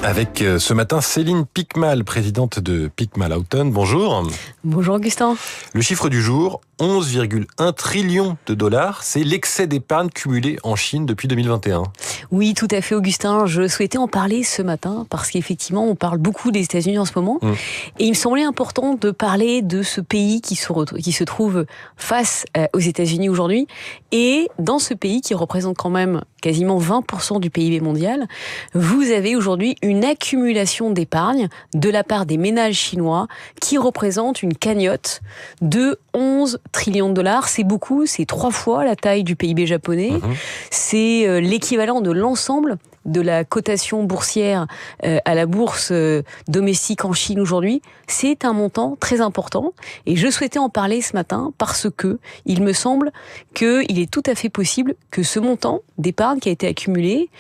Avec ce matin Céline Picmal, présidente de Picmal Houghton. Bonjour. Bonjour Augustin. Le chiffre du jour, 11,1 trillions de dollars, c'est l'excès d'épargne cumulé en Chine depuis 2021. Oui, tout à fait Augustin. Je souhaitais en parler ce matin parce qu'effectivement, on parle beaucoup des États-Unis en ce moment. Et il me semblait important de parler de ce pays qui se trouve face aux États-Unis aujourd'hui. Et dans ce pays qui représente quand même quasiment 20% du PIB mondial, vous avez aujourd'hui une accumulation d'épargne de la part des ménages chinois qui représente une cagnotte de 11 trillions de dollars. C'est beaucoup, c'est 3 fois la taille du PIB japonais. C'est l'équivalent de l'ensemble de la cotation boursière à la bourse domestique en Chine aujourd'hui. C'est un montant très important et je souhaitais en parler ce matin parce que il me semble qu'il est tout à fait possible que ce montant d'épargne qui a été accumulé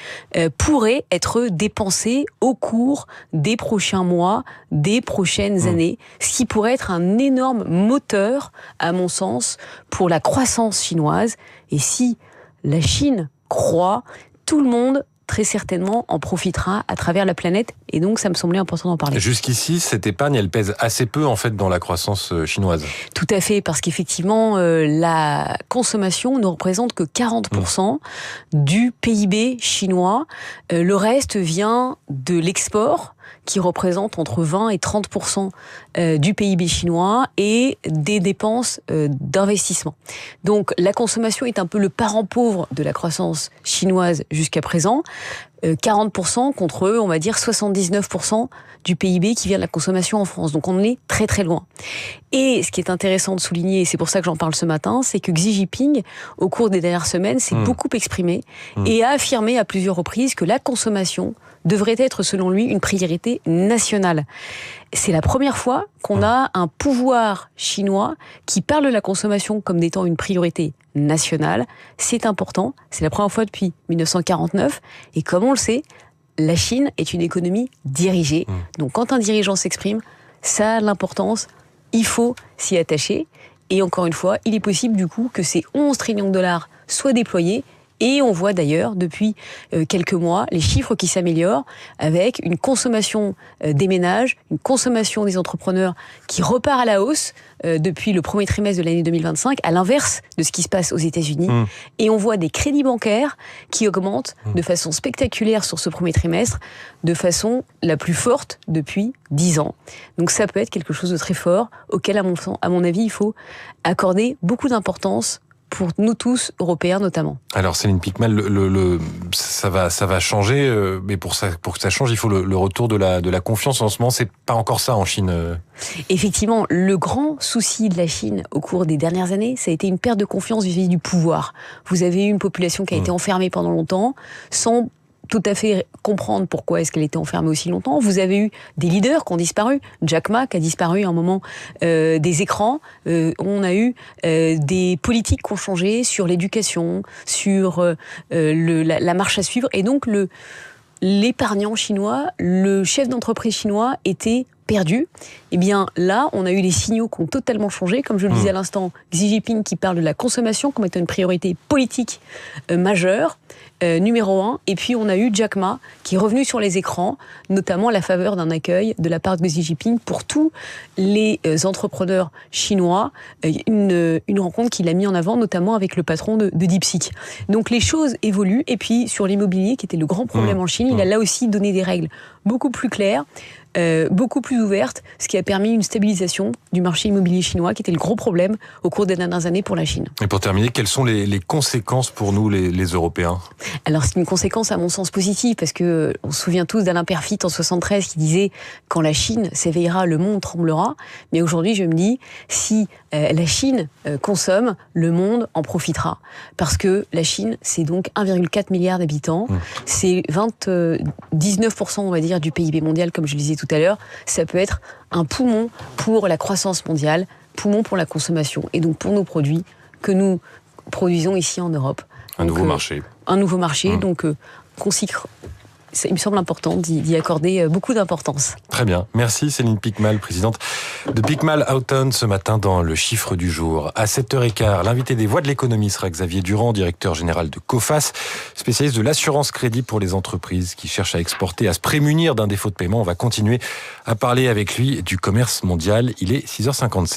pourrait être dépensé au cours des prochains mois, des prochaines années, ce qui pourrait être un énorme moteur, à mon sens, pour la croissance chinoise. Et si la Chine croît, tout le monde très certainement en profitera à travers la planète, et donc ça me semblait important d'en parler. Jusqu'ici, cette épargne, elle pèse assez peu en fait dans la croissance chinoise. Tout à fait, parce qu'effectivement, la consommation ne représente que 40% du PIB chinois. Le reste vient de l'export, qui représente entre 20 et 30% du PIB chinois, et des dépenses d'investissement. Donc la consommation est un peu le parent pauvre de la croissance chinoise jusqu'à présent. 40% contre, on va dire, 79% du PIB qui vient de la consommation en France. Donc on est très très loin. Et ce qui est intéressant de souligner, et c'est pour ça que j'en parle ce matin, c'est que Xi Jinping, au cours des dernières semaines, s'est beaucoup exprimé et a affirmé à plusieurs reprises que la consommation devrait être, selon lui, une priorité nationale. C'est la première fois qu'on a un pouvoir chinois qui parle de la consommation comme étant une priorité nationale. C'est important, c'est la première fois depuis 1949, et comme on le sait, la Chine est une économie dirigée. Donc quand un dirigeant s'exprime, ça a l'importance, il faut s'y attacher. Et encore une fois, il est possible du coup que ces 11 trillions de dollars soient déployés. Et on voit d'ailleurs, depuis quelques mois, les chiffres qui s'améliorent, avec une consommation des ménages, une consommation des entrepreneurs qui repart à la hausse depuis le premier trimestre de l'année 2025, à l'inverse de ce qui se passe aux États-Unis. Et on voit des crédits bancaires qui augmentent de façon spectaculaire sur ce premier trimestre, de façon la plus forte depuis 10 ans. Donc ça peut être quelque chose de très fort, auquel, à mon avis, il faut accorder beaucoup d'importance pour nous tous, Européens notamment. Alors Céline Picmal, ça va changer, mais pour que ça change, il faut le retour de la confiance. En ce moment, c'est pas encore ça en Chine. Effectivement, le grand souci de la Chine au cours des dernières années, ça a été une perte de confiance vis-à-vis du pouvoir. Vous avez eu une population qui a été enfermée pendant longtemps, sans tout à fait comprendre pourquoi est-ce qu'elle était enfermée aussi longtemps. Vous avez eu des leaders qui ont disparu. Jack Ma qui a disparu à un moment des écrans. On a eu des politiques qui ont changé sur l'éducation, sur la marche à suivre. Et donc l'épargnant chinois, le chef d'entreprise chinois était perdu. Eh bien là, on a eu les signaux qui ont totalement changé. Comme je le disais à l'instant, Xi Jinping qui parle de la consommation comme étant une priorité politique majeure, numéro 1. Et puis on a eu Jack Ma qui est revenu sur les écrans, notamment à la faveur d'un accueil de la part de Xi Jinping pour tous les entrepreneurs chinois. Une rencontre qu'il a mis en avant, notamment avec le patron de DeepSeek. Donc les choses évoluent. Et puis sur l'immobilier, qui était le grand problème en Chine, il a là aussi donné des règles beaucoup plus claires, beaucoup plus ouverte, ce qui a permis une stabilisation du marché immobilier chinois, qui était le gros problème au cours des dernières années pour la Chine. Et pour terminer, quelles sont les conséquences pour nous, les Européens ? Alors c'est une conséquence à mon sens positive, parce que on se souvient tous d'Alain Peyrefitte en 73 qui disait « Quand la Chine s'éveillera, le monde tremblera ». Mais aujourd'hui, je me dis, si la Chine consomme, le monde en profitera. Parce que la Chine, c'est donc 1,4 milliard d'habitants, c'est 19%, on va dire, du PIB mondial, comme je le disais tout à l'heure. Ça peut être un poumon pour la croissance mondiale, poumon pour la consommation, et donc pour nos produits que nous produisons ici en Europe. Un nouveau marché. Un nouveau marché, donc il me semble important d'y accorder beaucoup d'importance. Très bien. Merci Céline Picmal, présidente de Picmal Houghton, ce matin dans le chiffre du jour. À 7h15, l'invité des Voix de l'économie sera Xavier Durand, directeur général de Coface, spécialiste de l'assurance crédit pour les entreprises qui cherchent à exporter, à se prémunir d'un défaut de paiement. On va continuer à parler avec lui du commerce mondial. Il est 6h57.